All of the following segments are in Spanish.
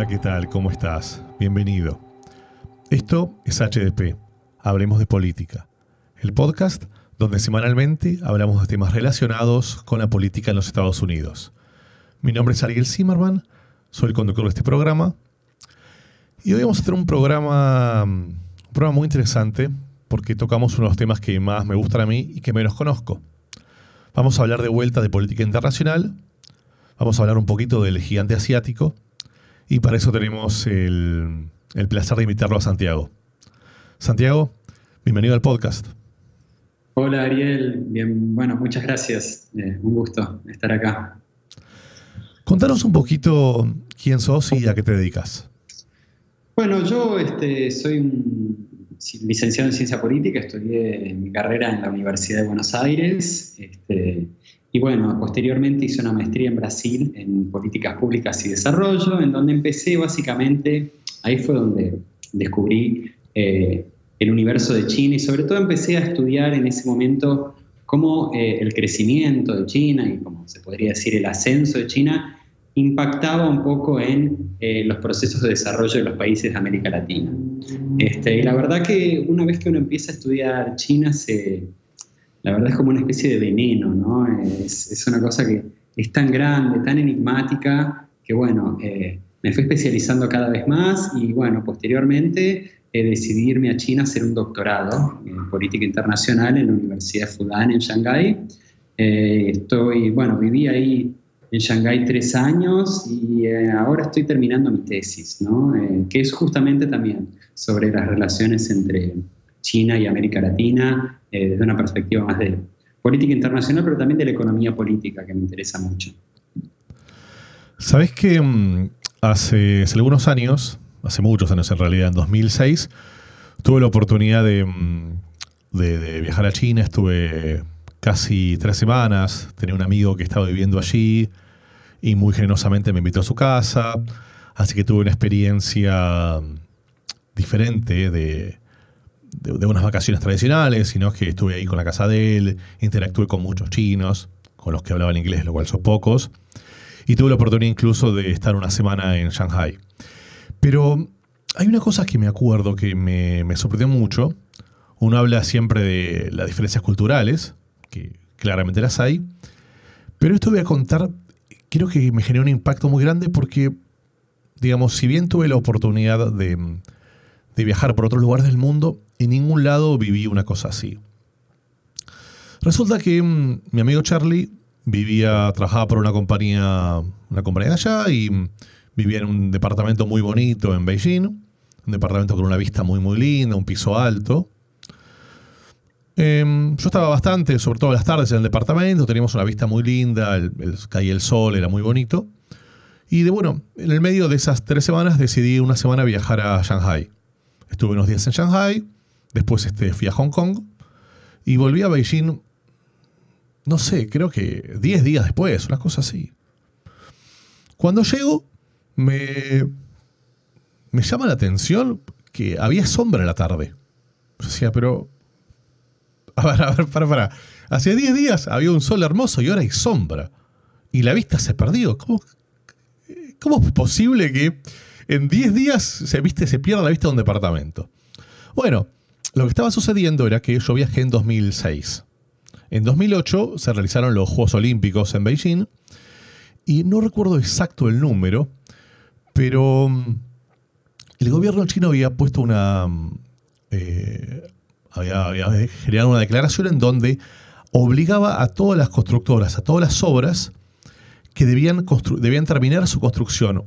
Hola, ¿qué tal? ¿Cómo estás? Bienvenido. Esto es HDP, Hablemos de Política, el podcast donde semanalmente hablamos de temas relacionados con la política en los Estados Unidos. Mi nombre es Ariel Zimmerman, soy el conductor de este programa y hoy vamos a tener un programa muy interesante porque tocamos uno de los temas que más me gustan a mí y que menos conozco. Vamos a hablar de vuelta de política internacional, vamos a hablar un poquito del gigante asiático y para eso tenemos el placer de invitarlo a Santiago. Santiago, bienvenido al podcast. Hola Ariel, bien, bueno, muchas gracias, un gusto estar acá. Contanos un poquito quién sos y a qué te dedicas. Bueno, yo soy un licenciado en Ciencia Política, estudié mi carrera en la Universidad de Buenos Aires y bueno, posteriormente hice una maestría en Brasil en Políticas Públicas y Desarrollo, en donde empecé básicamente, ahí fue donde descubrí el universo de China y sobre todo empecé a estudiar en ese momento cómo el crecimiento de China y como se podría decir el ascenso de China impactaba un poco en los procesos de desarrollo de los países de América Latina. Y la verdad que una vez que uno empieza a estudiar China, la verdad es como una especie de veneno, ¿no? Es una cosa que es tan grande, tan enigmática, que bueno, me fui especializando cada vez más y bueno, posteriormente decidí irme a China a hacer un doctorado en política internacional en la Universidad de Fudan en Shanghái. Viví ahí en Shanghái 3 años y ahora estoy terminando mi tesis, ¿no? Que es justamente también sobre las relaciones entre China y América Latina desde una perspectiva más de política internacional, pero también de la economía política, que me interesa mucho. ¿Sabés que hace algunos años, hace muchos años en realidad, en 2006, tuve la oportunidad de viajar a China? Estuve casi 3 semanas, tenía un amigo que estaba viviendo allí y muy generosamente me invitó a su casa, así que tuve una experiencia diferente de unas vacaciones tradicionales, sino que estuve ahí con la casa de él, interactué con muchos chinos, con los que hablaban inglés, lo cual son pocos, y tuve la oportunidad incluso de estar una semana en Shanghái. Pero hay una cosa que me acuerdo que me sorprendió mucho. Uno habla siempre de las diferencias culturales, que claramente las hay, pero esto voy a contar, creo que me generó un impacto muy grande porque, digamos, si bien tuve la oportunidad de viajar por otros lugares del mundo, en ningún lado viví una cosa así. Resulta que mi amigo Charlie trabajaba por una compañía de allá y vivía en un departamento muy bonito en Beijing, un departamento con una vista muy muy linda, un piso alto. Yo estaba bastante, sobre todo las tardes en el departamento, teníamos una vista muy linda, caía el sol, era muy bonito. Y en el medio de esas 3 semanas decidí una semana viajar a Shanghái. Estuve unos días en Shanghái, después fui a Hong Kong y volví a Beijing, no sé, creo que 10 días después, una cosa así. Cuando llego, me llama la atención que había sombra en la tarde. Yo decía, pero... A ver, para. Hace 10 días había un sol hermoso y ahora hay sombra. Y la vista se perdió. ¿Cómo es posible que en 10 días se pierda la vista de un departamento? Bueno, lo que estaba sucediendo era que yo viajé en 2006. En 2008 se realizaron los Juegos Olímpicos en Beijing. Y no recuerdo exacto el número, pero el gobierno chino había puesto había generado una declaración en donde obligaba a todas las constructoras, a todas las obras que debían terminar su construcción,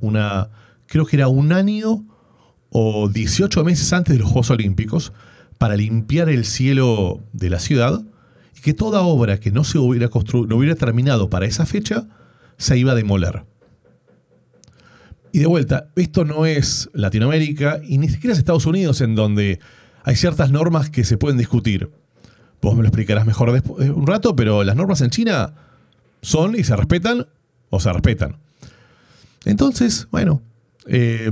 creo que era 1 año o 18 meses antes de los Juegos Olímpicos, para limpiar el cielo de la ciudad, y que toda obra que no hubiera terminado para esa fecha se iba a demoler. Y de vuelta, esto no es Latinoamérica y ni siquiera es Estados Unidos, en donde hay ciertas normas que se pueden discutir. Vos me lo explicarás mejor después, un rato, pero las normas en China son y se respetan o se respetan. Entonces, en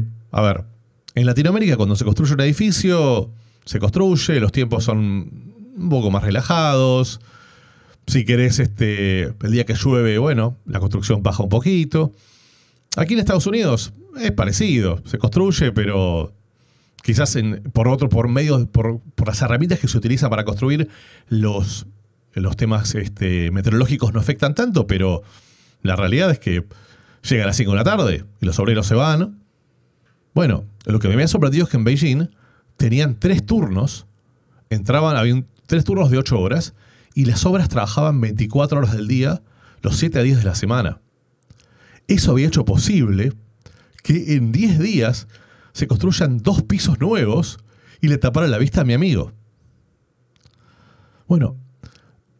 Latinoamérica cuando se construye un edificio, se construye, los tiempos son un poco más relajados. Si querés, el día que llueve, la construcción baja un poquito. Aquí en Estados Unidos es parecido, se construye, pero quizás por las herramientas que se utilizan para construir los temas meteorológicos no afectan tanto, pero la realidad es que llega a las 5 de la tarde y los obreros se van. Bueno, lo que me había sorprendido es que en Beijing tenían 3 turnos, había 3 turnos de 8 horas y las obras trabajaban 24 horas del día, los 7 días de la semana. Eso había hecho posible que en 10 días se construyan 2 pisos nuevos y le taparan la vista a mi amigo. Bueno,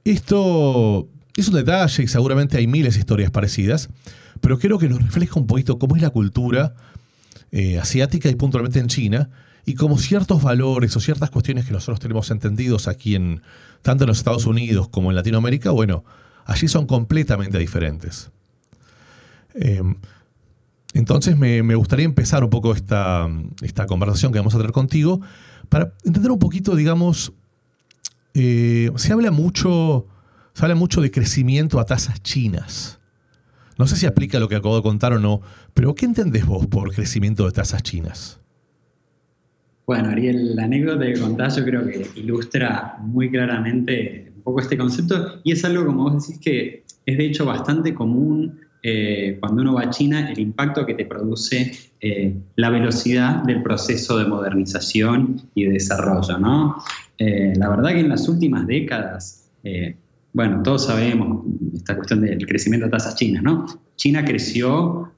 esto es un detalle y seguramente hay miles de historias parecidas, pero creo que nos refleja un poquito cómo es la cultura asiática y puntualmente en China, y cómo ciertos valores o ciertas cuestiones que nosotros tenemos entendidos aquí tanto en los Estados Unidos como en Latinoamérica, bueno, allí son completamente diferentes. Entonces me gustaría empezar un poco esta conversación que vamos a tener contigo para entender un poquito, digamos, se habla mucho de crecimiento a tasas chinas. No sé si aplica lo que acabo de contar o no, pero ¿qué entendés vos por crecimiento de tasas chinas? Bueno, Ariel, la anécdota que contás yo creo que ilustra muy claramente un poco este concepto, y es algo, como vos decís, que es de hecho bastante común cuando uno va a China, el impacto que te produce la velocidad del proceso de modernización y de desarrollo, ¿no? La verdad que en las últimas décadas, bueno, todos sabemos esta cuestión del crecimiento de tasas chinas, ¿no? China creció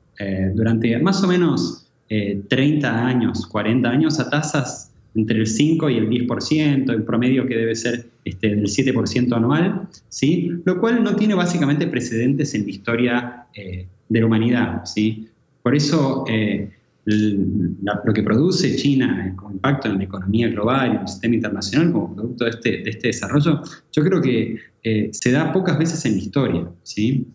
durante más o menos 30 años, 40 años a tasas entre el 5 y el 10%, el promedio que debe ser del 7% anual, ¿sí? Lo cual no tiene básicamente precedentes en la historia de la humanidad, ¿sí? Por eso lo que produce China como impacto en la economía global y en el sistema internacional como producto de este desarrollo, yo creo que se da pocas veces en la historia, ¿sí?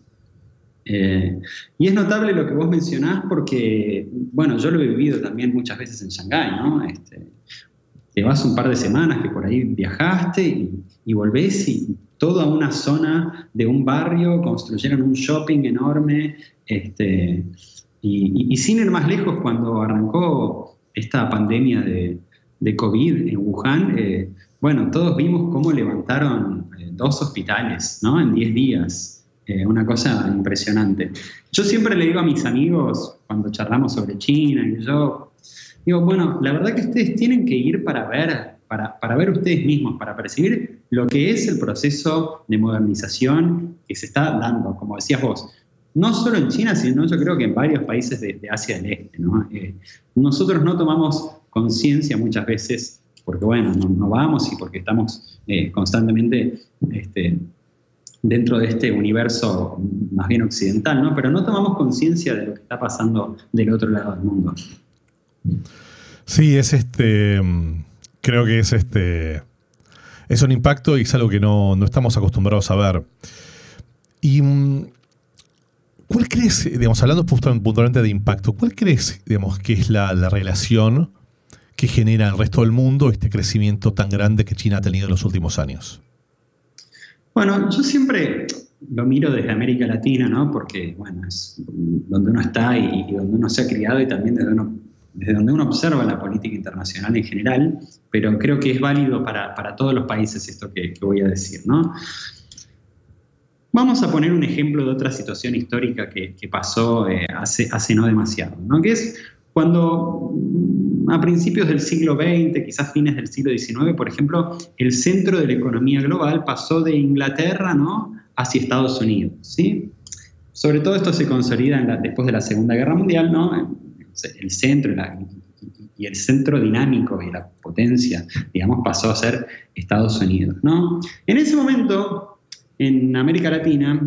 Y es notable lo que vos mencionás porque, bueno, yo lo he vivido también muchas veces en Shanghái, ¿no? Te vas un par de semanas que por ahí viajaste y volvés y toda una zona de un barrio construyeron un shopping enorme, y sin ir más lejos, cuando arrancó esta pandemia de COVID en Wuhan, bueno, todos vimos cómo levantaron 2 hospitales, ¿no? En 10 días. Una cosa impresionante. Yo siempre le digo a mis amigos, cuando charlamos sobre China, y yo digo, bueno, la verdad que ustedes tienen que ir para ver ustedes mismos, para percibir lo que es el proceso de modernización que se está dando, como decías vos, no solo en China, sino yo creo que en varios países de Asia del Este, ¿no? Nosotros no tomamos conciencia muchas veces, porque bueno, no vamos y porque estamos constantemente dentro de este universo más bien occidental, ¿no? Pero no tomamos conciencia de lo que está pasando del otro lado del mundo. Sí, creo que es un impacto y es algo que no estamos acostumbrados a ver. Y ¿cuál crees, digamos, hablando puntualmente de impacto, cuál crees, digamos, que es la relación que genera el resto del mundo este crecimiento tan grande que China ha tenido en los últimos años? Bueno, yo siempre lo miro desde América Latina, ¿no? Porque, bueno, es donde uno está y donde uno se ha criado y también desde donde uno observa la política internacional en general, pero creo que es válido para todos los países esto que voy a decir, ¿no? Vamos a poner un ejemplo de otra situación histórica que pasó hace no demasiado, ¿no? Que es cuando a principios del siglo XX, quizás fines del siglo XIX, por ejemplo, el centro de la economía global pasó de Inglaterra, ¿no?, hacia Estados Unidos, ¿sí? Sobre todo esto se consolida después de la Segunda Guerra Mundial, ¿no? El centro y el centro dinámico y la potencia, digamos, pasó a ser Estados Unidos, ¿no? En ese momento, en América Latina,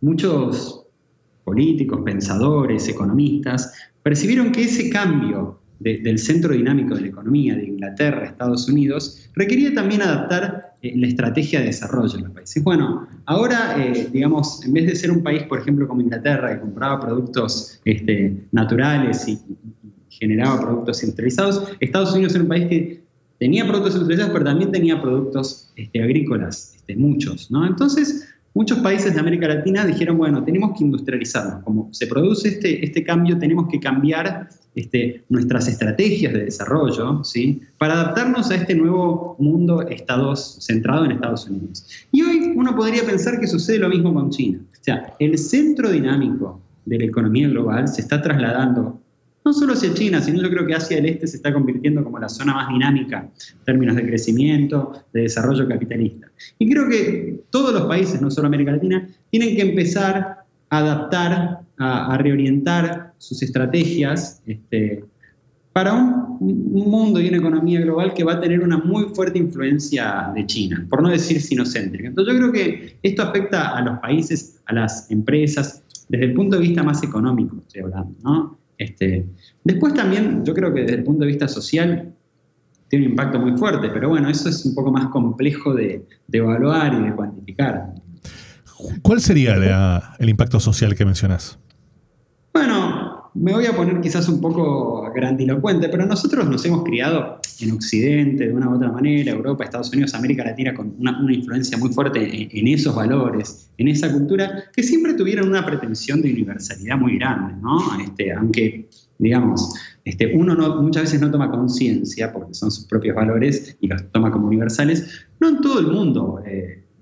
muchos políticos, pensadores, economistas, percibieron que ese cambio del centro dinámico de la economía de Inglaterra a Estados Unidos requería también adaptar la estrategia de desarrollo en los países. Bueno, ahora, digamos, en vez de ser un país, por ejemplo, como Inglaterra, que compraba productos naturales y generaba productos industrializados, Estados Unidos era un país que tenía productos industrializados, pero también tenía productos agrícolas, muchos, ¿no? Entonces, muchos países de América Latina dijeron, bueno, tenemos que industrializarnos. Como se produce este cambio, tenemos que cambiar nuestras estrategias de desarrollo, ¿sí? Para adaptarnos a este nuevo mundo centrado en Estados Unidos. Y hoy uno podría pensar que sucede lo mismo con China. O sea, el centro dinámico de la economía global se está trasladando no solo hacia China, sino yo creo que Asia del Este se está convirtiendo como la zona más dinámica en términos de crecimiento, de desarrollo capitalista. Y creo que todos los países, no solo América Latina, tienen que empezar a adaptar, a reorientar sus estrategias para un mundo y una economía global que va a tener una muy fuerte influencia de China, por no decir sinocéntrica. Entonces yo creo que esto afecta a los países, a las empresas, desde el punto de vista más económico, estoy hablando, ¿no? Después también, yo creo que desde el punto de vista social tiene un impacto muy fuerte, pero bueno, eso es un poco más complejo de evaluar y de cuantificar. ¿Cuál sería el impacto social que mencionás? Bueno, me voy a poner quizás un poco grandilocuente, pero nosotros nos hemos criado en Occidente de una u otra manera, Europa, Estados Unidos, América Latina, con una influencia muy fuerte en esos valores, en esa cultura, que siempre tuvieron una pretensión de universalidad muy grande, ¿no? Aunque, digamos, uno muchas veces no toma conciencia, porque son sus propios valores y los toma como universales, no en todo el mundo,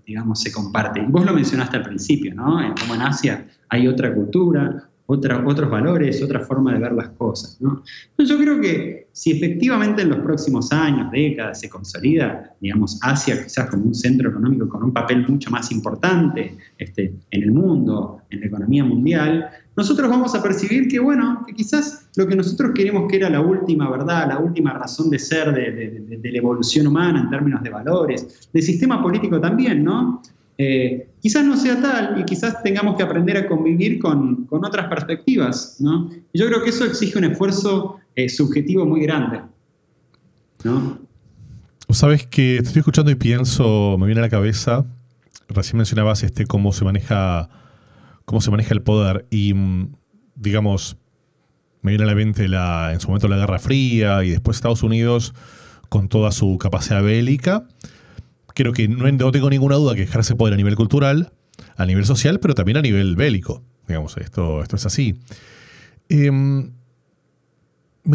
digamos, se comparte. Vos lo mencionaste al principio, ¿no? Como en Asia hay otra cultura, otros valores, otra forma de ver las cosas, ¿no? Entonces yo creo que si efectivamente en los próximos años, décadas, se consolida, digamos, Asia quizás como un centro económico con un papel mucho más importante en el mundo, en la economía mundial, nosotros vamos a percibir que, bueno, que quizás lo que nosotros queremos que era la última verdad, la última razón de ser de la evolución humana en términos de valores, del sistema político también, ¿no? Quizás no sea tal y quizás tengamos que aprender a convivir con otras perspectivas, ¿no? Y yo creo que eso exige un esfuerzo subjetivo muy grande, ¿no? Sabes que te estoy escuchando y pienso, me viene a la cabeza, recién mencionabas cómo se maneja el poder y, digamos, me viene a la mente en su momento la Guerra Fría y después Estados Unidos con toda su capacidad bélica. Creo que no tengo ninguna duda que ejerce poder a nivel cultural, a nivel social, pero también a nivel bélico. Digamos, esto es así. Me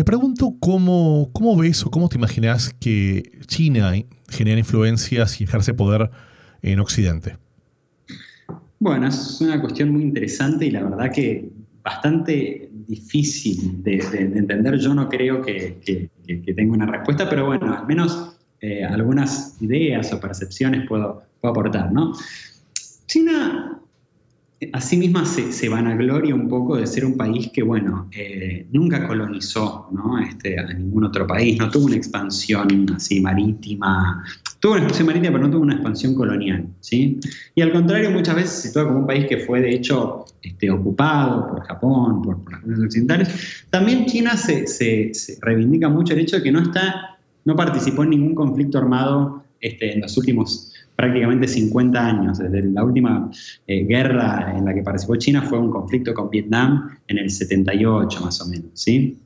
pregunto cómo ves o cómo te imaginas que China genera influencias y ejerce poder en Occidente. Bueno, es una cuestión muy interesante y la verdad que bastante difícil de entender. Yo no creo que tenga una respuesta, pero bueno, al menos algunas ideas o percepciones puedo aportar, ¿no? China a sí misma se vanagloria un poco de ser un país que, bueno, nunca colonizó, ¿no? A ningún otro país, no tuvo una expansión así marítima, tuvo una expansión marítima pero no tuvo una expansión colonial, ¿sí? Y al contrario, muchas veces se sitúa como un país que fue de hecho ocupado por Japón, por las naciones occidentales. También China se reivindica mucho el hecho de que no participó en ningún conflicto armado en los últimos prácticamente 50 años. Desde la última guerra en la que participó China fue un conflicto con Vietnam en el 78 más o menos, ¿sí?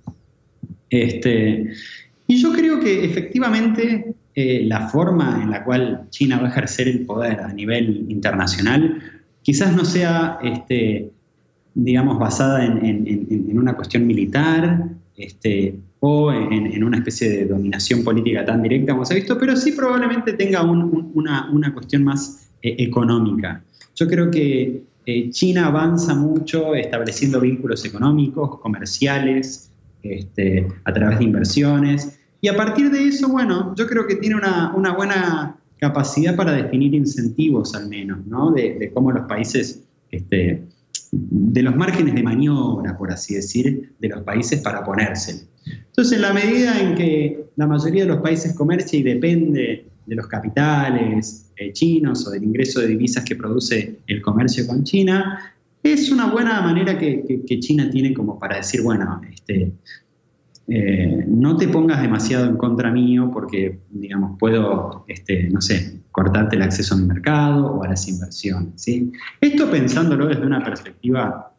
Y yo creo que efectivamente la forma en la cual China va a ejercer el poder a nivel internacional quizás no sea, digamos, basada en una cuestión militar, o en una especie de dominación política tan directa como se ha visto, pero sí probablemente tenga una cuestión más económica. Yo creo que China avanza mucho estableciendo vínculos económicos, comerciales, a través de inversiones, y a partir de eso, bueno, yo creo que tiene una buena capacidad para definir incentivos al menos, ¿no? De cómo los países, de los márgenes de maniobra, por así decir, de los países para oponérsele. Entonces, en la medida en que la mayoría de los países comercia y depende de los capitales chinos o del ingreso de divisas que produce el comercio con China, es una buena manera que China tiene como para decir, bueno, no te pongas demasiado en contra mío porque, digamos, puedo, no sé, cortarte el acceso a mi mercado o a las inversiones, ¿sí? Esto pensándolo desde una perspectiva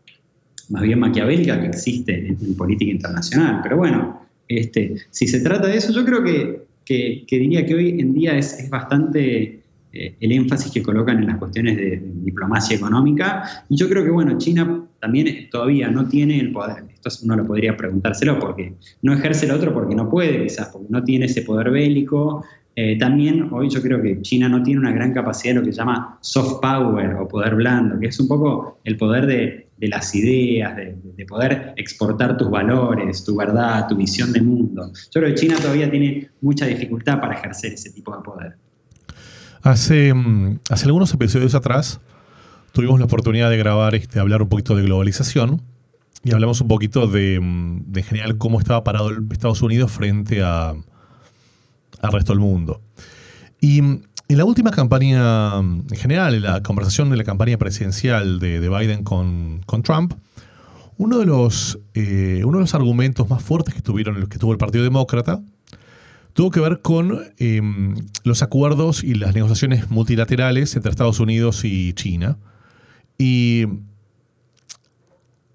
más bien maquiavélica que existe en política internacional. Pero bueno, si se trata de eso, yo creo que diría que hoy en día es bastante el énfasis que colocan en las cuestiones de diplomacia económica. Y yo creo que, bueno, China también todavía no tiene el poder. Esto uno lo podría preguntárselo porque no ejerce el otro porque no puede, quizás, porque no tiene ese poder bélico. También hoy yo creo que China no tiene una gran capacidad de lo que se llama soft power o poder blando, que es un poco el poder de las ideas, de poder exportar tus valores, tu verdad, tu visión de mundo. Yo creo que China todavía tiene mucha dificultad para ejercer ese tipo de poder. Hace algunos episodios atrás tuvimos la oportunidad de grabar, hablar un poquito de globalización y hablamos un poquito de en general cómo estaba parado Estados Unidos frente al resto del mundo. Y en la última campaña, en general, en la conversación de la campaña presidencial de Biden con Trump, uno de los argumentos más fuertes que tuvo el Partido Demócrata tuvo que ver con los acuerdos y las negociaciones multilaterales entre Estados Unidos y China. Y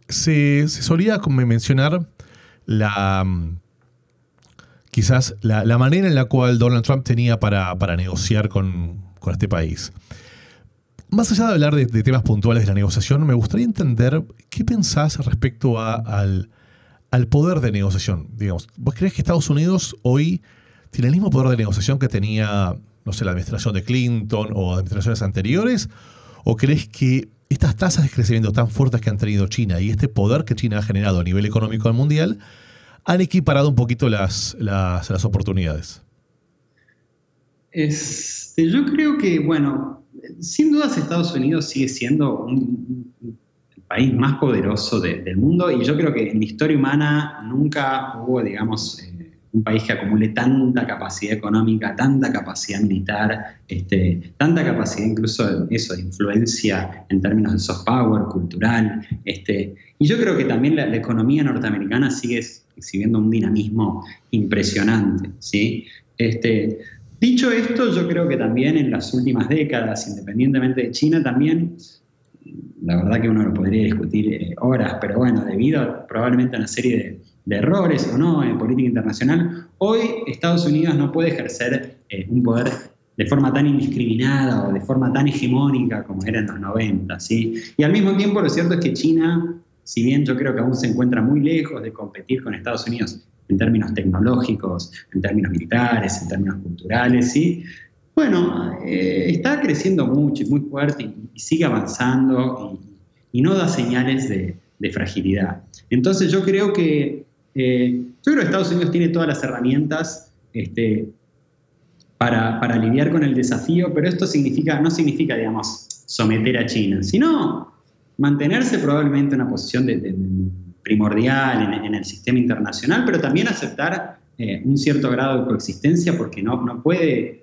se solía mencionar quizás la manera en la cual Donald Trump tenía para negociar con este país. Más allá de hablar de temas puntuales de la negociación, me gustaría entender qué pensás respecto al poder de negociación. Digamos, ¿vos crees que Estados Unidos hoy tiene el mismo poder de negociación que tenía, no sé, la administración de Clinton o administraciones anteriores? ¿O crees que estas tasas de crecimiento tan fuertes que han tenido China y este poder que China ha generado a nivel económico al mundial han equiparado un poquito las oportunidades? Yo creo que, bueno, sin dudas Estados Unidos sigue siendo el país más poderoso del mundo, y yo creo que en la historia humana nunca hubo, digamos, un país que acumule tanta capacidad económica, tanta capacidad militar, tanta capacidad incluso de influencia en términos de soft power, cultural. Y yo creo que también la economía norteamericana sigue exhibiendo un dinamismo impresionante, ¿sí? Dicho esto, yo creo que también en las últimas décadas, independientemente de China, también, la verdad que uno lo podría discutir horas, pero bueno, debido probablemente a una serie de errores o no en política internacional, hoy Estados Unidos no puede ejercer un poder de forma tan indiscriminada o de forma tan hegemónica como era en los 90, ¿sí? Y al mismo tiempo lo cierto es que China, si bien yo creo que aún se encuentra muy lejos de competir con Estados Unidos en términos tecnológicos, en términos militares, en términos culturales, ¿sí? Bueno, está creciendo mucho y muy fuerte y sigue avanzando y no da señales de fragilidad. Entonces yo creo que Estados Unidos tiene todas las herramientas para lidiar con el desafío, pero esto no significa, digamos, someter a China, sino mantenerse probablemente en una posición primordial en el sistema internacional, pero también aceptar un cierto grado de coexistencia porque no puede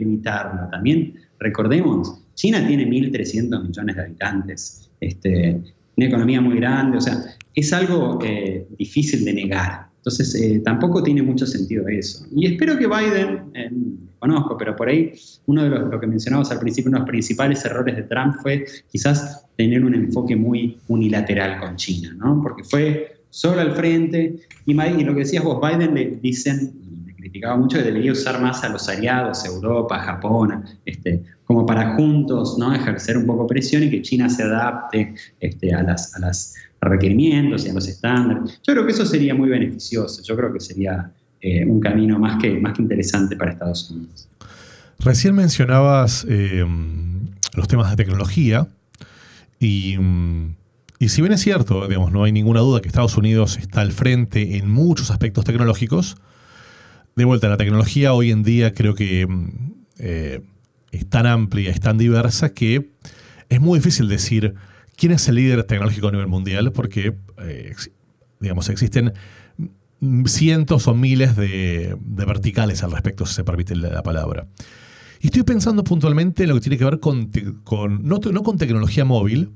evitarlo. También recordemos, China tiene 1.300 millones de habitantes, una economía muy grande, o sea, es algo difícil de negar. Entonces, tampoco tiene mucho sentido eso. Y espero que Biden, conozco, pero por ahí uno de lo que mencionamos al principio, uno de los principales errores de Trump fue quizás tener un enfoque muy unilateral con China, ¿no? Porque fue solo al frente, y lo que decías vos, Biden le criticaba mucho que debería usar más a los aliados, Europa, Japón, como para juntos, ¿no?, ejercer un poco presión y que China se adapte a los requerimientos y a los estándares. Yo creo que eso sería muy beneficioso, yo creo que sería un camino más que interesante para Estados Unidos. Recién mencionabas los temas de tecnología y si bien es cierto, digamos, no hay ninguna duda que Estados Unidos está al frente en muchos aspectos tecnológicos, de vuelta, la tecnología hoy en día creo que es tan amplia, es tan diversa que es muy difícil decir quién es el líder tecnológico a nivel mundial porque, digamos, existen cientos o miles de verticales al respecto, si se permite la palabra. Y estoy pensando puntualmente en lo que tiene que ver no con tecnología móvil,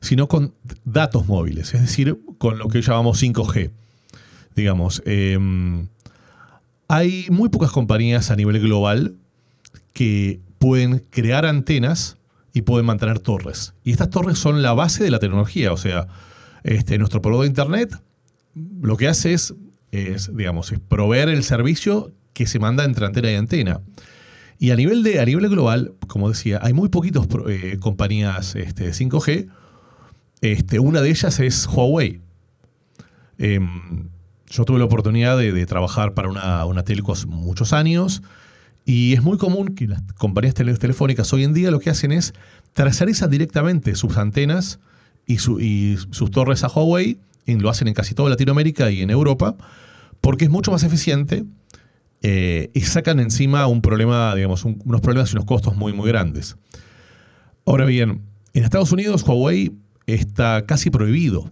sino con datos móviles, es decir, con lo que llamamos 5G. Digamos, hay muy pocas compañías a nivel global que pueden crear antenas y pueden mantener torres. Y estas torres son la base de la tecnología. O sea, nuestro proveedor de Internet lo que hace es proveer el servicio que se manda entre antena y antena. Y a nivel global, como decía, hay muy poquitas compañías de 5G. Una de ellas es Huawei. Yo tuve la oportunidad de trabajar para una telco hace muchos años, y es muy común que las compañías telefónicas hoy en día lo que hacen es tercerizan directamente sus antenas y sus torres a Huawei, y lo hacen en casi toda Latinoamérica y en Europa, porque es mucho más eficiente y sacan encima un problema, digamos, unos problemas y unos costos muy, muy grandes. Ahora bien, en Estados Unidos Huawei está casi prohibido.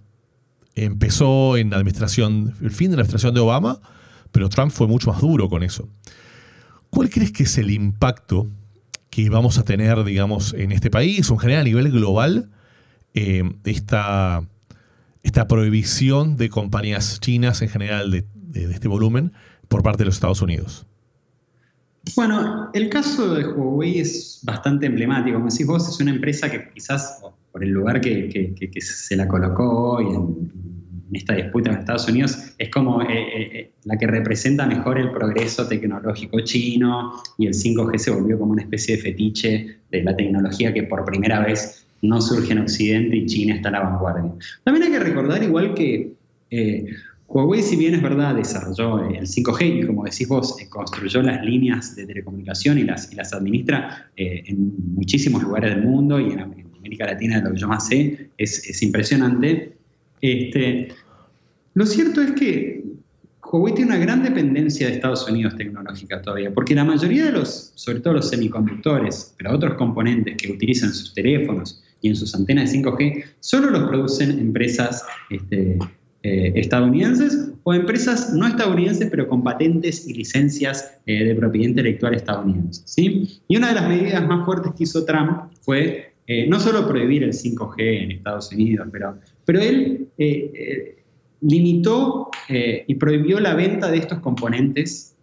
Empezó en el fin de la administración de Obama, pero Trump fue mucho más duro con eso. ¿Cuál crees que es el impacto que vamos a tener, digamos, en este país o en general a nivel global, esta prohibición de compañías chinas en general de este volumen por parte de los Estados Unidos? Bueno, el caso de Huawei es bastante emblemático. Como decís vos, es una empresa que quizás por el lugar que se la colocó hoy en esta disputa en Estados Unidos, es como la que representa mejor el progreso tecnológico chino, y el 5G se volvió como una especie de fetiche de la tecnología que por primera vez no surge en Occidente y China está a la vanguardia. También hay que recordar igual que Huawei, si bien es verdad, desarrolló el 5G y, como decís vos, construyó las líneas de telecomunicación y las administra en muchísimos lugares del mundo, y en América Latina, de lo que yo más sé, es impresionante. Lo cierto es que Huawei tiene una gran dependencia de Estados Unidos tecnológica todavía, porque la mayoría de sobre todo los semiconductores, pero otros componentes que utilizan en sus teléfonos y en sus antenas de 5G, solo los producen empresas estadounidenses o empresas no estadounidenses, pero con patentes y licencias de propiedad intelectual estadounidenses, ¿sí? Y una de las medidas más fuertes que hizo Trump fue no solo prohibir el 5G en Estados Unidos, pero él limitó y prohibió la venta de estos componentes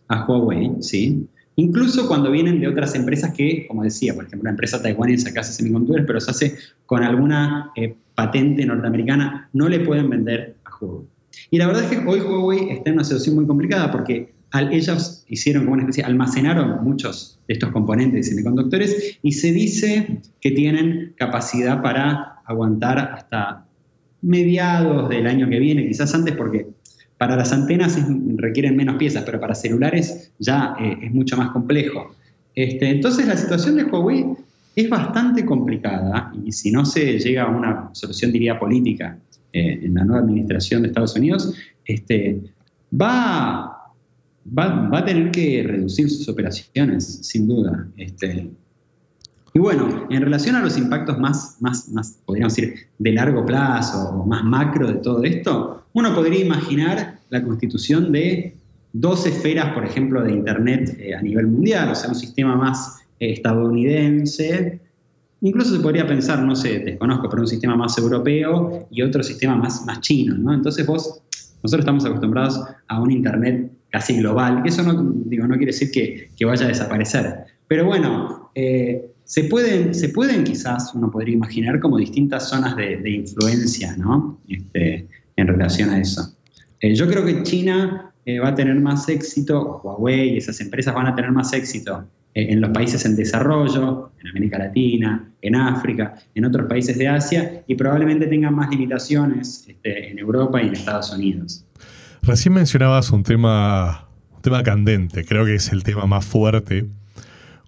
a Huawei, ¿sí? Incluso cuando vienen de otras empresas que, como decía, por ejemplo, una empresa taiwanesa que hace semiconductores, pero se hace con alguna patente norteamericana, no le pueden vender a Huawei. Y la verdad es que hoy Huawei está en una situación muy complicada, porque ellos hicieron como una especie, almacenaron muchos de estos componentes de semiconductores, y se dice que tienen capacidad para aguantar hasta mediados del año que viene, quizás antes, porque para las antenas requieren menos piezas, pero para celulares ya es mucho más complejo. Entonces la situación de Huawei es bastante complicada, y si no se llega a una solución, diría, política en la nueva administración de Estados Unidos, va a tener que reducir sus operaciones, sin duda. Y bueno, en relación a los impactos más, podríamos decir, de largo plazo o más macro de todo esto, uno podría imaginar la constitución de 2 esferas, por ejemplo, de Internet a nivel mundial, o sea, un sistema más estadounidense. Incluso se podría pensar, no sé, desconozco, pero un sistema más europeo y otro sistema más chino, ¿no? Entonces nosotros estamos acostumbrados a un Internet casi global, que eso no quiere decir que vaya a desaparecer. Pero bueno, se pueden quizás, uno podría imaginar como distintas zonas de influencia, ¿no? En relación a eso. Yo creo que China va a tener más éxito, Huawei y esas empresas van a tener más éxito en los países en desarrollo, en América Latina, en África, en otros países de Asia, y probablemente tengan más limitaciones en Europa y en Estados Unidos. Recién mencionabas un tema candente, creo que es el tema más fuerte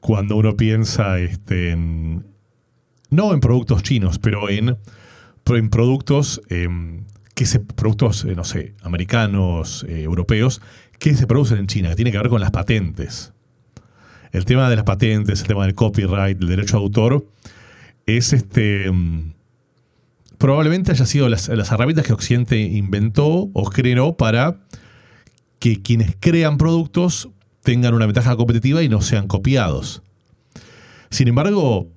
cuando uno piensa no en productos chinos, pero en productos productos, no sé, americanos, europeos, que se producen en China, que tiene que ver con las patentes. El tema de las patentes, el tema del copyright, del derecho de autor, es probablemente haya sido las herramientas que Occidente inventó o creó para que quienes crean productos tengan una ventaja competitiva y no sean copiados. Sin embargo,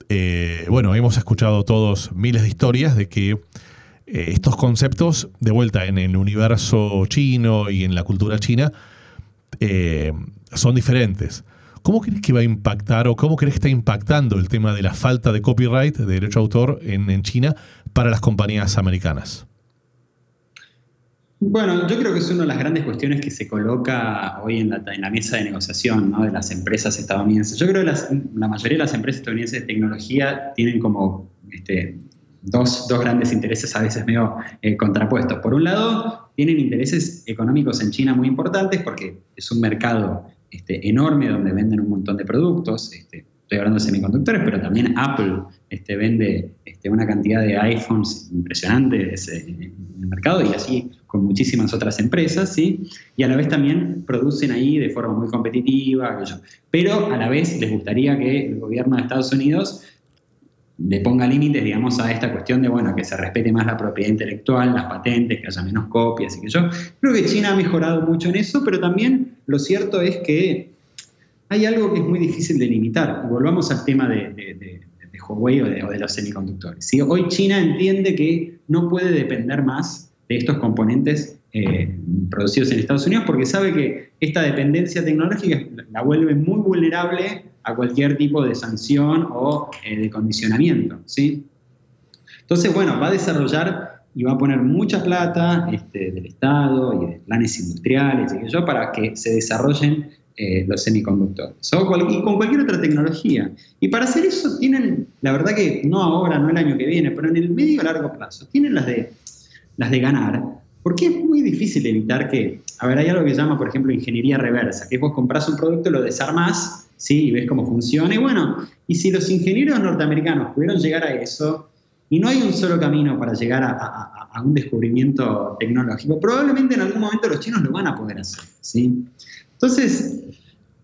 hemos escuchado todos miles de historias de que estos conceptos, de vuelta en el universo chino y en la cultura china, son diferentes. ¿Cómo crees que va a impactar o cómo crees que está impactando el tema de la falta de copyright, de derecho de autor en China para las compañías americanas? Bueno, yo creo que es una de las grandes cuestiones que se coloca hoy en la mesa de negociación, ¿no?, de las empresas estadounidenses. Yo creo que la mayoría de las empresas estadounidenses de tecnología tienen como dos grandes intereses a veces medio contrapuestos. Por un lado, tienen intereses económicos en China muy importantes porque es un mercado enorme donde venden un montón de productos. Estoy hablando de semiconductores, pero también Apple vende una cantidad de iPhones impresionantes en el mercado, y así con muchísimas otras empresas, ¿sí? Y a la vez también producen ahí de forma muy competitiva, pero a la vez les gustaría que el gobierno de Estados Unidos le ponga límites, digamos, a esta cuestión de, bueno, que se respete más la propiedad intelectual, las patentes, que haya menos copias y que yo. Creo que China ha mejorado mucho en eso, pero también lo cierto es que hay algo que es muy difícil de limitar. Y volvamos al tema de Huawei o de los semiconductores, ¿sí? Hoy China entiende que no puede depender más de estos componentes producidos en Estados Unidos, porque sabe que esta dependencia tecnológica la vuelve muy vulnerable a cualquier tipo de sanción o de condicionamiento, ¿sí? Entonces, bueno, va a desarrollar y va a poner mucha plata del Estado y de planes industriales y para que se desarrollen los semiconductores y con cualquier otra tecnología. Y para hacer eso tienen, la verdad que no ahora, no el año que viene, pero en el medio a largo plazo, tienen las de ganar, porque es muy difícil evitar que, a ver, hay algo que se llama, por ejemplo, ingeniería reversa, que vos comprás un producto, lo desarmás, ¿sí?, y ves cómo funciona, y bueno, y si los ingenieros norteamericanos pudieron llegar a eso, y no hay un solo camino para llegar a un descubrimiento tecnológico, probablemente en algún momento los chinos lo van a poder hacer, ¿sí? Entonces,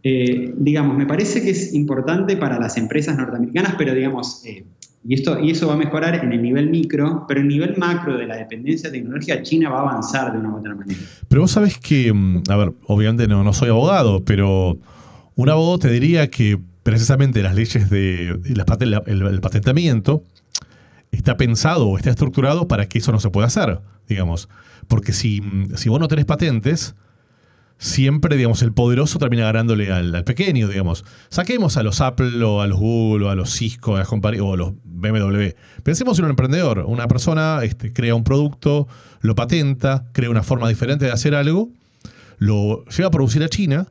digamos, me parece que es importante para las empresas norteamericanas, pero digamos, y eso va a mejorar en el nivel micro, pero en el nivel macro de la dependencia tecnológica, China va a avanzar de una u otra manera. Pero vos sabés que, a ver, obviamente no soy abogado, pero un abogado te diría que precisamente las leyes el patentamiento está pensado o está estructurado para que eso no se pueda hacer, digamos. Porque si vos no tenés patentes, siempre, digamos, el poderoso termina ganándole al pequeño, digamos. Saquemos a los Apple o a los Google o a los Cisco o a los BMW. Pensemos en un emprendedor. Una persona crea un producto, lo patenta, crea una forma diferente de hacer algo, lo lleva a producir a China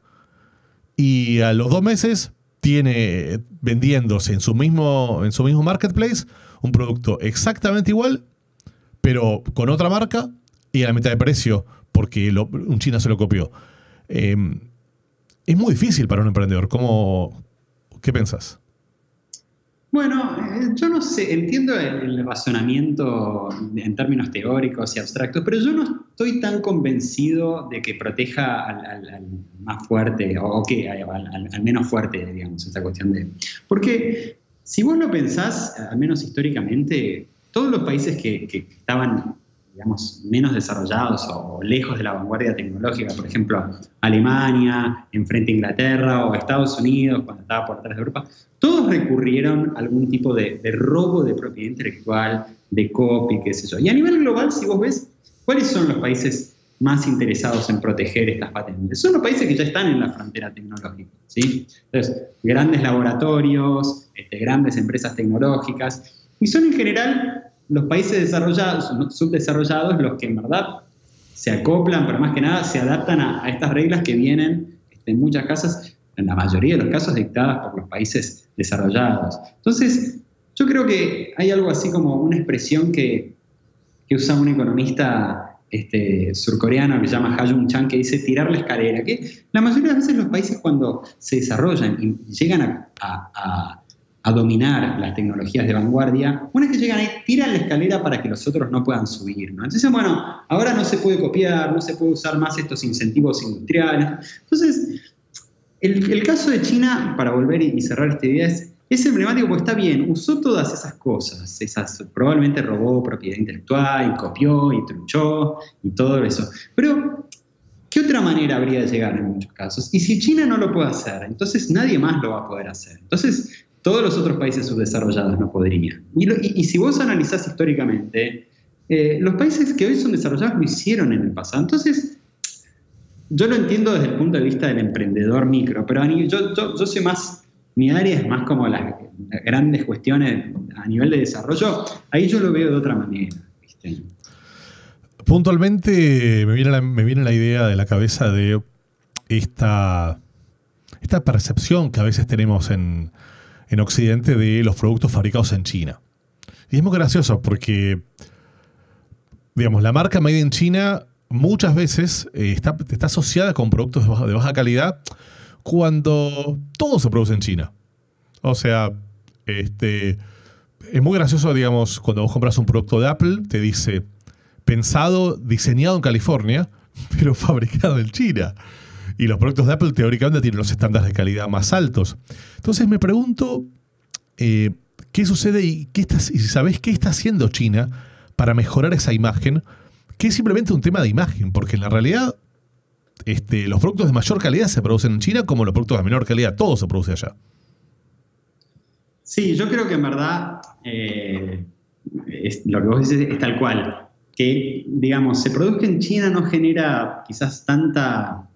y a los 2 meses tiene vendiéndose en su mismo marketplace un producto exactamente igual, pero con otra marca y a la mitad de precio, porque un chino se lo copió. Es muy difícil para un emprendedor. ¿Qué pensás? Bueno, yo no sé, entiendo el razonamiento en términos teóricos y abstractos, pero yo no estoy tan convencido de que proteja al más fuerte o que al menos fuerte, digamos, esta cuestión de... Porque si vos lo pensás, al menos históricamente, todos los países que estaban, digamos, menos desarrollados o lejos de la vanguardia tecnológica, por ejemplo, Alemania, enfrente a Inglaterra, o Estados Unidos, cuando estaba por atrás de Europa, todos recurrieron a algún tipo de robo de propiedad intelectual, de copia, qué sé yo. Y a nivel global, si vos ves, ¿cuáles son los países más interesados en proteger estas patentes? Son los países que ya están en la frontera tecnológica, ¿sí? Entonces, grandes laboratorios, grandes empresas tecnológicas, y son en general los países desarrollados, subdesarrollados, los que en verdad se acoplan, pero más que nada se adaptan a estas reglas que vienen en muchas casas, en la mayoría de los casos, dictadas por los países desarrollados. Entonces, yo creo que hay algo así como una expresión que usa un economista surcoreano que se llama Ha Jung Chang, que dice tirar la escalera, que la mayoría de las veces los países cuando se desarrollan y llegan a dominar las tecnologías de vanguardia, una vez que llegan ahí, tiran la escalera para que los otros no puedan subir, ¿no? Entonces, bueno, ahora no se puede copiar, no se puede usar más estos incentivos industriales. Entonces, el caso de China, para volver y cerrar esta idea, es emblemático porque está bien, usó todas esas cosas, probablemente robó propiedad intelectual, y copió, y truchó, y todo eso. Pero, ¿qué otra manera habría de llegar en muchos casos? Y si China no lo puede hacer, entonces nadie más lo va a poder hacer. Entonces, todos los otros países subdesarrollados no podrían. Y si vos analizás históricamente, los países que hoy son desarrollados lo hicieron en el pasado. Entonces, yo lo entiendo desde el punto de vista del emprendedor micro, pero yo soy más, mi área es más como las grandes cuestiones a nivel de desarrollo. Ahí yo lo veo de otra manera, ¿viste? Puntualmente me viene la idea de la cabeza de esta percepción que a veces tenemos en Occidente de los productos fabricados en China. Y es muy gracioso porque, digamos, la marca Made in China muchas veces está asociada con productos de baja calidad cuando todo se produce en China. O sea, es muy gracioso, digamos, cuando vos compras un producto de Apple, te dice pensado, diseñado en California, pero fabricado en China. Y los productos de Apple teóricamente tienen los estándares de calidad más altos. Entonces me pregunto qué sucede y si sabés qué está haciendo China para mejorar esa imagen, que es simplemente un tema de imagen, porque en la realidad los productos de mayor calidad se producen en China como los productos de menor calidad, todo se produce allá. Sí, yo creo que en verdad lo que vos dices es tal cual. Que, digamos, se produzca en China no genera quizás tanta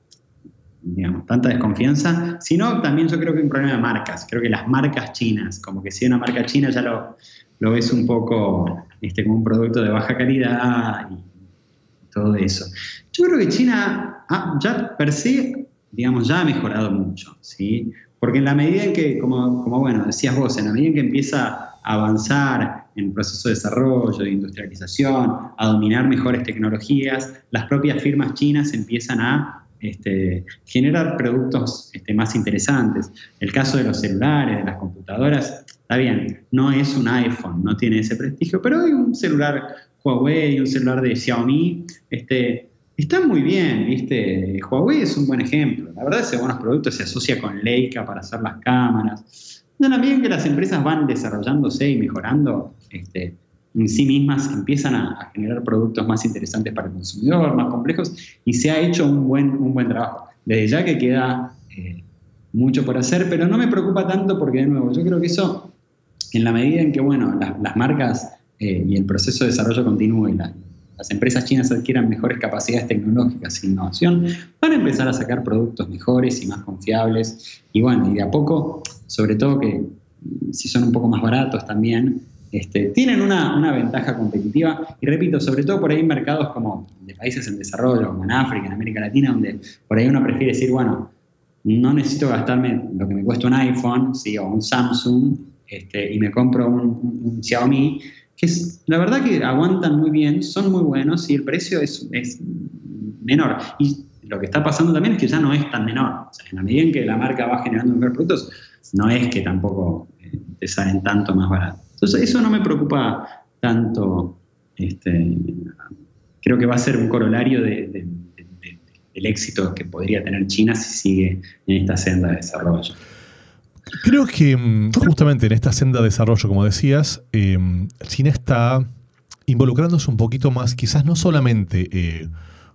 desconfianza, sino también yo creo que hay un problema de marcas. Creo que las marcas chinas, como que si una marca china ya lo ves un poco como un producto de baja calidad y todo eso. Yo creo que China ya per se, digamos, ya ha mejorado mucho, ¿sí? Porque en la medida en que, como bueno, decías vos, en la medida en que empieza a avanzar en el proceso de desarrollo, de industrialización, a dominar mejores tecnologías, las propias firmas chinas empiezan a generar productos más interesantes. El caso de los celulares, de las computadoras, está bien, no es un iPhone, no tiene ese prestigio, pero hay un celular Huawei, un celular de Xiaomi, está muy bien, ¿viste? Huawei es un buen ejemplo. La verdad, ese buenos productos se asocia con Leica para hacer las cámaras. En la medida en que las empresas van desarrollándose y mejorando, en sí mismas empiezan a generar productos más interesantes para el consumidor, más complejos, y se ha hecho un buen trabajo. Desde ya que queda mucho por hacer, pero no me preocupa tanto porque, de nuevo, yo creo que eso, en la medida en que, bueno, las marcas y el proceso de desarrollo continuo y las empresas chinas adquieran mejores capacidades tecnológicas e innovación, van a empezar a sacar productos mejores y más confiables. Y bueno, y de a poco, sobre todo que si son un poco más baratos también, tienen una ventaja competitiva. Y repito, sobre todo por ahí en mercados como de países en desarrollo, como en África, en América Latina, donde por ahí uno prefiere decir, bueno, no necesito gastarme lo que me cuesta un iPhone, ¿sí? O un Samsung, y me compro un Xiaomi, que la verdad que aguantan muy bien, son muy buenos y el precio es menor. Y lo que está pasando también es que ya no es tan menor. O sea, en la medida en que la marca va generando mejores productos, no es que tampoco te salen tanto más barato. Entonces, eso no me preocupa tanto. Creo que va a ser un corolario del éxito que podría tener China si sigue en esta senda de desarrollo. Creo que justamente en esta senda de desarrollo, como decías, China está involucrándose un poquito más, quizás no solamente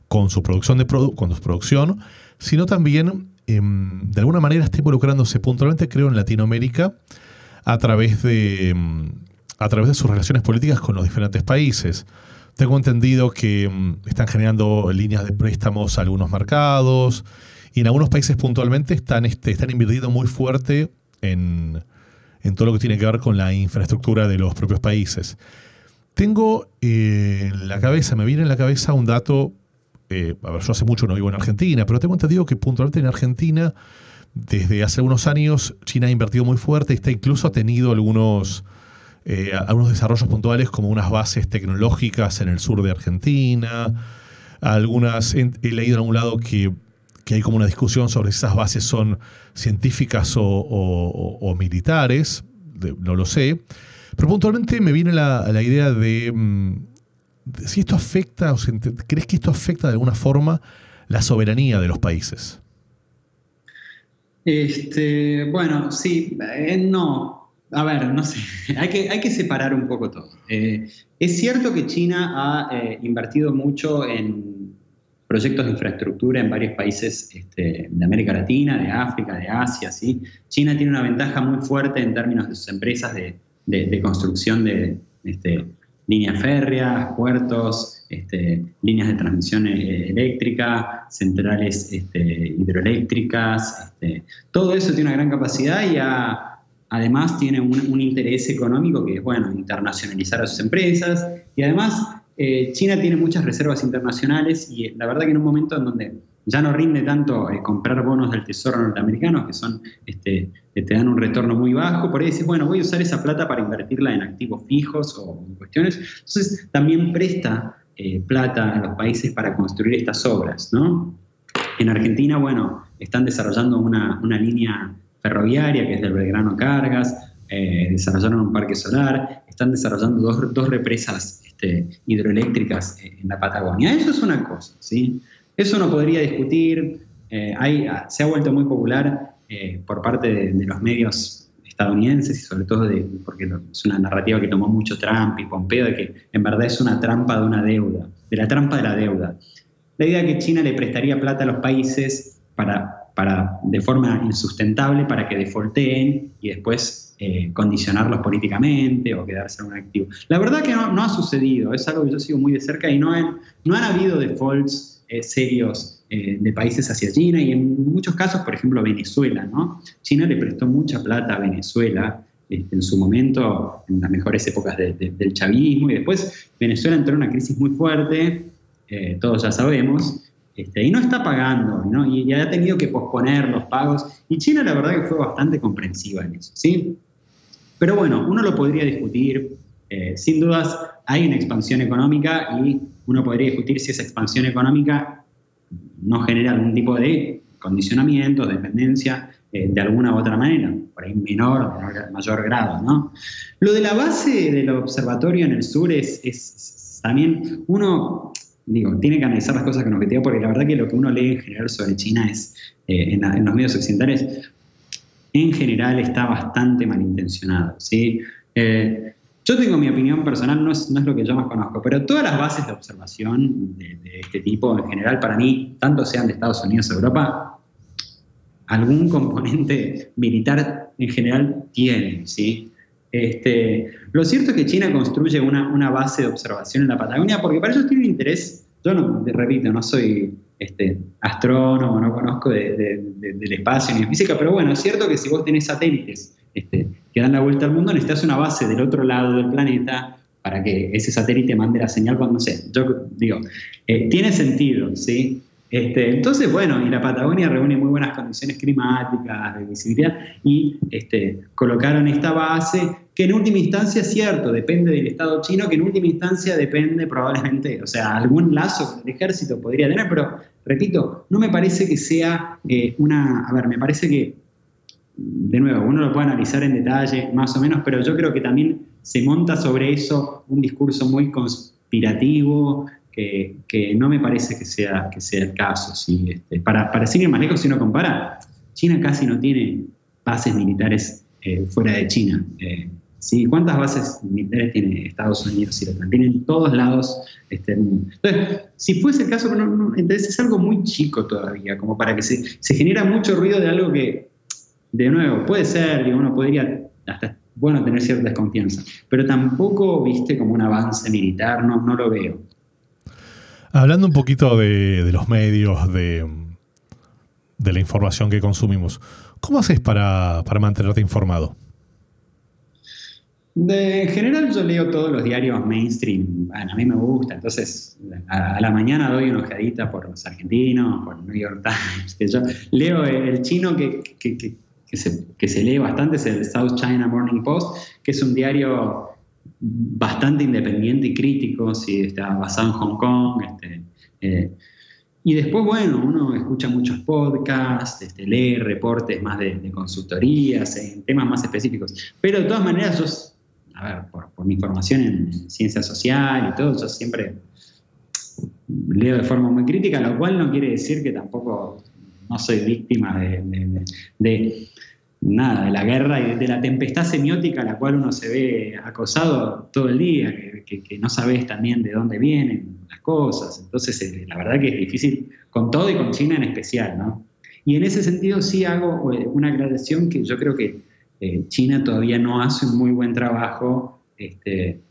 con su producción, sino también, de alguna manera, está involucrándose puntualmente, creo, en Latinoamérica a través de sus relaciones políticas con los diferentes países. Tengo entendido que están generando líneas de préstamos a algunos mercados y en algunos países puntualmente están invirtiendo muy fuerte en todo lo que tiene que ver con la infraestructura de los propios países. Tengo me viene en la cabeza un dato, yo hace mucho no vivo en Argentina, pero tengo entendido que puntualmente en Argentina, desde hace algunos años, China ha invertido muy fuerte y incluso ha tenido algunos desarrollos puntuales como unas bases tecnológicas en el sur de Argentina. He leído en algún lado que hay como una discusión sobre si esas bases son científicas o militares, no lo sé. Pero puntualmente me viene la idea de si esto afecta, ¿crees que esto afecta de alguna forma la soberanía de los países? Bueno, sí, no. A ver, no sé, hay que separar un poco todo. Es cierto que China ha invertido mucho en proyectos de infraestructura en varios países de América Latina, de África, de Asia, ¿sí? China tiene una ventaja muy fuerte en términos de sus empresas de construcción de líneas férreas, puertos, líneas de transmisión eléctrica, centrales hidroeléctricas. Todo eso tiene una gran capacidad y además tiene un interés económico que es, bueno, internacionalizar a sus empresas y además China tiene muchas reservas internacionales y la verdad que en un momento en donde ya no rinde tanto comprar bonos del Tesoro norteamericano, que son, que te dan un retorno muy bajo, por ahí dices, bueno, voy a usar esa plata para invertirla en activos fijos o en cuestiones. Entonces también presta plata a los países para construir estas obras, ¿no? En Argentina, bueno, están desarrollando una línea ferroviaria que es del Belgrano Cargas, desarrollaron un parque solar, están desarrollando dos represas hidroeléctricas en la Patagonia. Eso es una cosa, ¿sí? Eso no podría discutir. Se ha vuelto muy popular por parte de los medios estadounidenses y sobre todo porque es una narrativa que tomó mucho Trump y Pompeo, de que en verdad es una trampa de una deuda, de la trampa de la deuda. La idea de que China le prestaría plata a los países de forma insustentable para que defaulteen y después condicionarlos políticamente o quedarse en un activo. La verdad que no ha sucedido, es algo que yo sigo muy de cerca y no han habido defaults serios de países hacia China y en muchos casos, por ejemplo, Venezuela, ¿no? China le prestó mucha plata a Venezuela en su momento, en las mejores épocas del chavismo, y después Venezuela entró en una crisis muy fuerte, todos ya sabemos, y no está pagando, ¿no? Y ha tenido que posponer los pagos, y China la verdad que fue bastante comprensiva en eso, ¿sí? Pero bueno, uno lo podría discutir, sin dudas hay una expansión económica y uno podría discutir si esa expansión económica no genera algún tipo de condicionamiento, dependencia, de alguna u otra manera, por ahí menor o mayor grado, ¿no? Lo de la base del observatorio en el sur es también, uno, tiene que analizar las cosas con objetividad, porque la verdad que lo que uno lee en general sobre China es, en los medios occidentales, en general está bastante malintencionado, ¿sí? Yo tengo mi opinión personal, no es lo que yo más conozco, pero todas las bases de observación de este tipo, en general, para mí, tanto sean de Estados Unidos o Europa, algún componente militar en general tienen, ¿sí? Lo cierto es que China construye una base de observación en la Patagonia porque para ellos tiene un interés. Yo repito, no soy astrónomo, no conozco del espacio ni de física, pero bueno, es cierto que si vos tenés satélites que dan la vuelta al mundo, necesitas una base del otro lado del planeta para que ese satélite mande la señal cuando tiene sentido, ¿sí? Entonces, bueno, y la Patagonia reúne muy buenas condiciones climáticas, de visibilidad, y colocaron esta base que en última instancia es cierto, depende del Estado chino, que en última instancia depende probablemente, o sea, algún lazo con el ejército podría tener, pero, repito, no me parece que sea me parece que, de nuevo, uno lo puede analizar en detalle, más o menos, pero yo creo que también se monta sobre eso un discurso muy conspirativo, que no me parece que sea el caso. ¿Sí? Para seguir más lejos, si uno compara, China casi no tiene bases militares fuera de China. ¿Sí? ¿Cuántas bases militares tiene Estados Unidos y la OTAN? Tienen en todos lados del mundo. Entonces, si fuese el caso, entonces es algo muy chico todavía, como para que se genera mucho ruido de algo que, de nuevo, puede ser, uno podría hasta tener cierta desconfianza, pero tampoco, como un avance militar, no lo veo. Hablando un poquito de los medios, de la información que consumimos, ¿cómo haces para mantenerte informado? En general yo leo todos los diarios mainstream, bueno, a mí me gusta, entonces a la mañana doy una ojeadita por los argentinos, por New York Times, que yo leo el chino que se lee bastante, es el South China Morning Post, que es un diario bastante independiente y crítico, ¿sí? Está basado en Hong Kong, y después, bueno, uno escucha muchos podcasts, lee reportes más de consultorías, en temas más específicos, pero de todas maneras yo, por mi formación en ciencia social y todo, yo siempre leo de forma muy crítica, lo cual no quiere decir que tampoco no soy víctima de la guerra y de la tempestad semiótica a la cual uno se ve acosado todo el día, que no sabes también de dónde vienen las cosas. Entonces, la verdad que es difícil, con todo y con China en especial, ¿no? Y en ese sentido sí hago una aclaración que yo creo que China todavía no hace un muy buen trabajo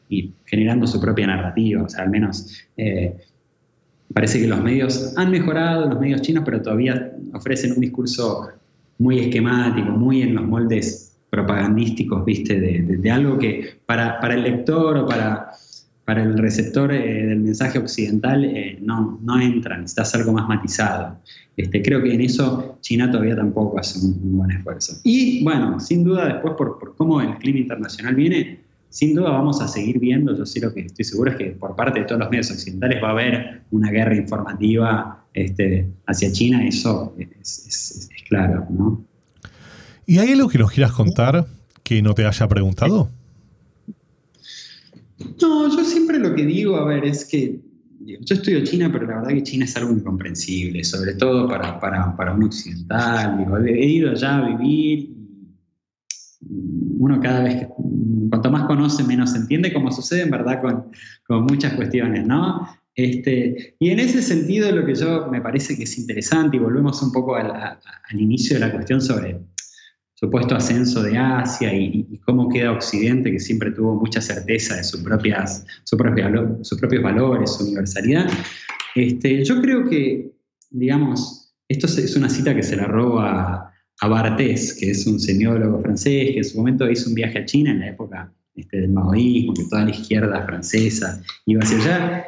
y generando su propia narrativa. O sea, al menos parece que los medios han mejorado, los medios chinos, pero todavía ofrecen un discurso muy esquemático, muy en los moldes propagandísticos, ¿viste? De algo que para el lector o para para el receptor del mensaje occidental no entra, necesitas algo más matizado. Creo que en eso China todavía tampoco hace un buen esfuerzo. Y bueno, sin duda después por cómo el clima internacional viene, sin duda vamos a seguir viendo, yo sí lo que estoy seguro es que por parte de todos los medios occidentales va a haber una guerra informativa hacia China, eso es claro, ¿no? ¿Y hay algo que nos quieras contar que no te haya preguntado? No, yo siempre lo que digo, a ver, es que yo estudio China, pero la verdad que China es algo incomprensible, sobre todo para un occidental. Digo, he ido allá a vivir. Uno cada vez, cuanto más conoce, menos entiende, como sucede en verdad con muchas cuestiones, ¿no? Y en ese sentido lo que yo me parece que es interesante, y volvemos un poco al inicio de la cuestión sobre supuesto ascenso de Asia y cómo queda Occidente, que siempre tuvo mucha certeza de sus propios valores, su universalidad. Yo creo que, digamos, esto es una cita que se la robo a Barthes, que es un semiólogo francés, que en su momento hizo un viaje a China en la época del maoísmo, que toda la izquierda francesa iba hacia allá.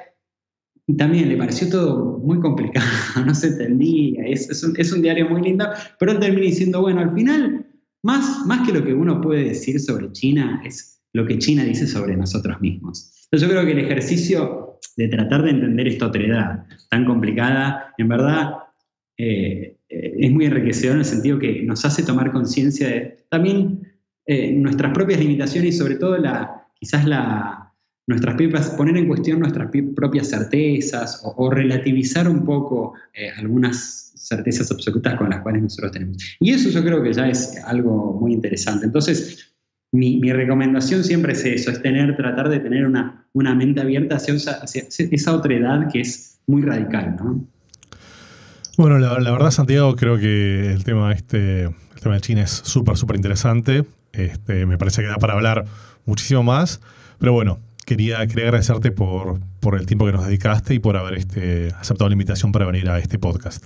Y también le pareció todo muy complicado, no se entendía. Es un diario muy lindo, pero él termina diciendo, bueno, al final, más que lo que uno puede decir sobre China, es lo que China dice sobre nosotros mismos. Entonces yo creo que el ejercicio de tratar de entender esta otredad tan complicada, en verdad, es muy enriquecedor en el sentido que nos hace tomar conciencia de también nuestras propias limitaciones y sobre todo poner en cuestión nuestras propias certezas o relativizar un poco algunas certezas absolutas con las cuales nosotros tenemos. Y eso yo creo que ya es algo muy interesante. Entonces, mi recomendación siempre es eso, es tratar de tener una mente abierta hacia esa otredad que es muy radical, ¿no? Bueno, la verdad, Santiago, creo que el tema de China es súper interesante. Me parece que da para hablar muchísimo más. Pero bueno, quería agradecerte por el tiempo que nos dedicaste y por haber aceptado la invitación para venir a este podcast.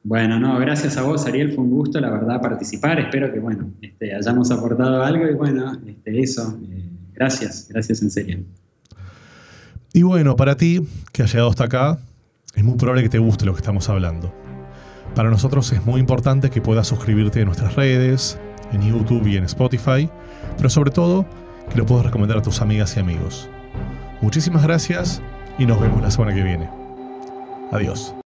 Bueno, no, gracias a vos, Ariel, fue un gusto, la verdad, participar. Espero que, bueno, hayamos aportado algo y, bueno, eso, gracias en serio. Y bueno, para ti, que has llegado hasta acá, es muy probable que te guste lo que estamos hablando. Para nosotros es muy importante que puedas suscribirte a nuestras redes, en YouTube y en Spotify, pero sobre todo, que lo puedas recomendar a tus amigas y amigos. Muchísimas gracias y nos vemos la semana que viene. Adiós.